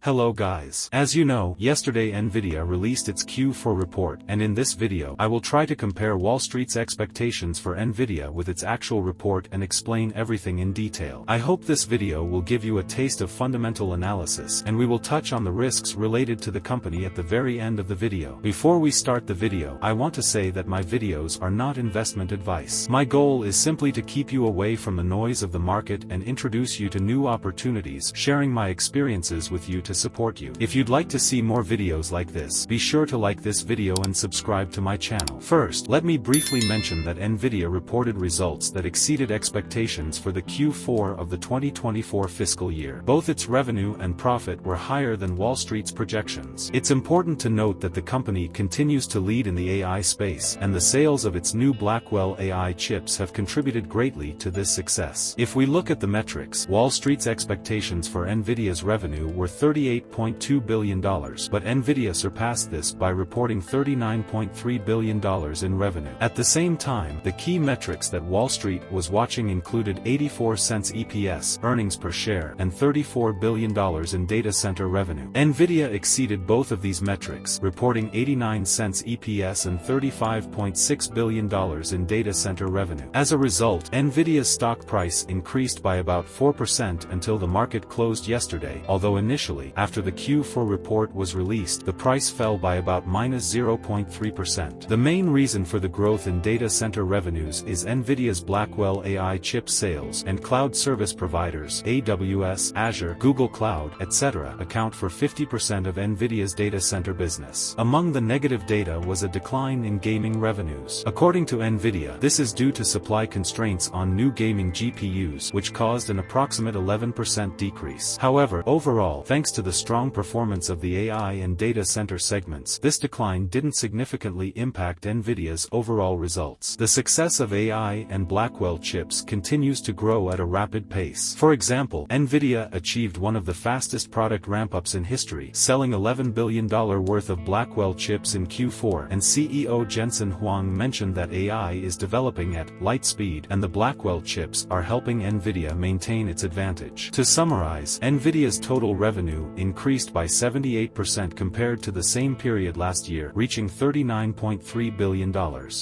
Hello guys. As you know, yesterday Nvidia released its Q4 report, and in this video I will try to compare Wall Street's expectations for Nvidia with its actual report and explain everything in detail. I hope this video will give you a taste of fundamental analysis, and we will touch on the risks related to the company at the very end of the video. Before we start the video, I want to say that my videos are not investment advice. My goal is simply to keep you away from the noise of the market and introduce you to new opportunities, sharing my experiences with you to support you. If you'd like to see more videos like this, be sure to like this video and subscribe to my channel. First, let me briefly mention that Nvidia reported results that exceeded expectations for the Q4 of the 2024 fiscal year. Both its revenue and profit were higher than Wall Street's projections. It's important to note that the company continues to lead in the AI space, and the sales of its new Blackwell AI chips have contributed greatly to this success. If we look at the metrics, Wall Street's expectations for Nvidia's revenue were $38.2 billion, but Nvidia surpassed this by reporting $39.3 billion in revenue. At the same time, the key metrics that Wall Street was watching included 84 cents EPS, earnings per share, and $34 billion in data center revenue. Nvidia exceeded both of these metrics, reporting 89 cents EPS and $35.6 billion in data center revenue. As a result, Nvidia's stock price increased by about 4% until the market closed yesterday, although initially, after the Q4 report was released, the price fell by about -0.3%. The main reason for the growth in data center revenues is Nvidia's Blackwell AI chip sales, and cloud service providers AWS, Azure, Google Cloud, etc. account for 50% of Nvidia's data center business. Among the negative data was a decline in gaming revenues. According to Nvidia, this is due to supply constraints on new gaming GPUs, which caused an approximate 11% decrease. However, overall, thanks to the strong performance of the AI and data center segments, this decline didn't significantly impact Nvidia's overall results. The success of AI and Blackwell chips continues to grow at a rapid pace. For example, Nvidia achieved one of the fastest product ramp-ups in history, selling $11 billion worth of Blackwell chips in Q4, and CEO Jensen Huang mentioned that AI is developing at light speed, and the Blackwell chips are helping Nvidia maintain its advantage. To summarize, Nvidia's total revenue increased by 78% compared to the same period last year, reaching $39.3 billion.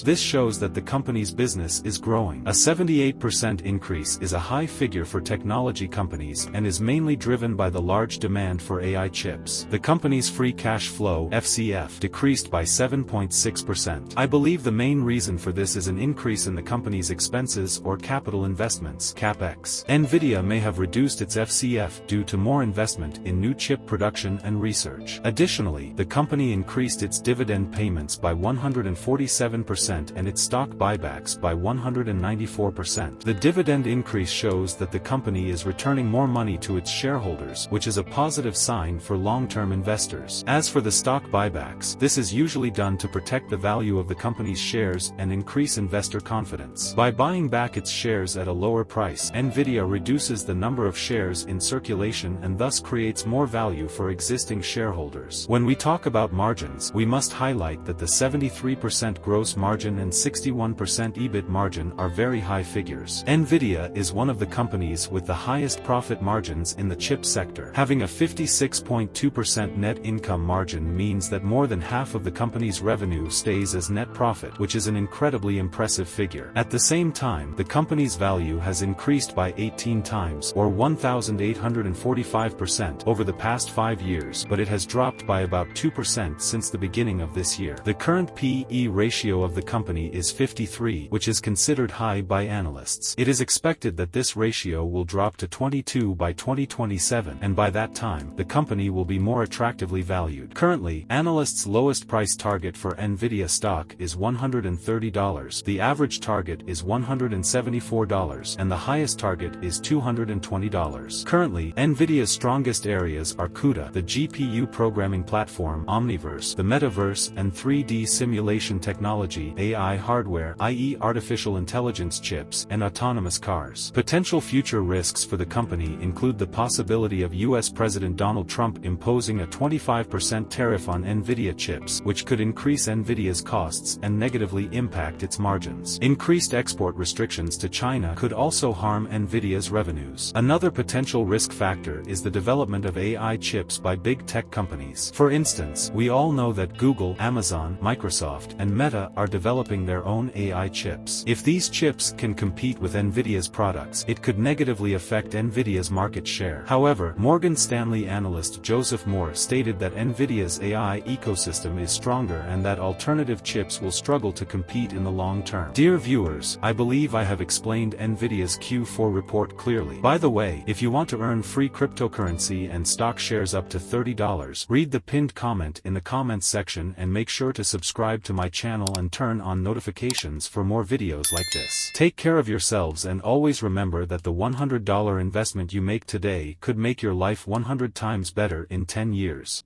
This shows that the company's business is growing. A 78% increase is a high figure for technology companies and is mainly driven by the large demand for AI chips. The company's free cash flow (FCF) decreased by 7.6%. I believe the main reason for this is an increase in the company's expenses or capital investments (CapEx). Nvidia may have reduced its FCF due to more investment in new chip production and research. Additionally, the company increased its dividend payments by 147% and its stock buybacks by 194%. The dividend increase shows that the company is returning more money to its shareholders, which is a positive sign for long-term investors. As for the stock buybacks, this is usually done to protect the value of the company's shares and increase investor confidence. By buying back its shares at a lower price, Nvidia reduces the number of shares in circulation and thus creates more value for existing shareholders. When we talk about margins, we must highlight that the 73% gross margin and 61% EBIT margin are very high figures. Nvidia is one of the companies with the highest profit margins in the chip sector. Having a 56.2% net income margin means that more than half of the company's revenue stays as net profit, which is an incredibly impressive figure. At the same time, the company's value has increased by 18 times, or 1,845% over the past 5 years, but it has dropped by about 2% since the beginning of this year. The current P/E ratio of the company is 53, which is considered high by analysts. It is expected that this ratio will drop to 22 by 2027, and by that time, the company will be more attractively valued. Currently, analysts' lowest price target for Nvidia stock is $130, the average target is $174, and the highest target is $220. Currently, Nvidia's strongest areas are CUDA, the GPU programming platform, Omniverse, the metaverse, and 3D simulation technology, AI hardware, i.e. artificial intelligence chips, and autonomous cars. Potential future risks for the company include the possibility of US President Donald Trump imposing a 25% tariff on Nvidia chips, which could increase Nvidia's costs and negatively impact its margins. Increased export restrictions to China could also harm Nvidia's revenues. Another potential risk factor is the development of AI AI chips by big tech companies. For instance, we all know that Google, Amazon, Microsoft, and Meta are developing their own AI chips. If these chips can compete with Nvidia's products, it could negatively affect Nvidia's market share. However, Morgan Stanley analyst Joseph Moore stated that Nvidia's AI ecosystem is stronger and that alternative chips will struggle to compete in the long term. Dear viewers, I believe I have explained Nvidia's Q4 report clearly. By the way, if you want to earn free cryptocurrency and stock shares up to $30, read the pinned comment in the comments section and make sure to subscribe to my channel and turn on notifications for more videos like this. Take care of yourselves and always remember that the $100 investment you make today could make your life 100 times better in 10 years.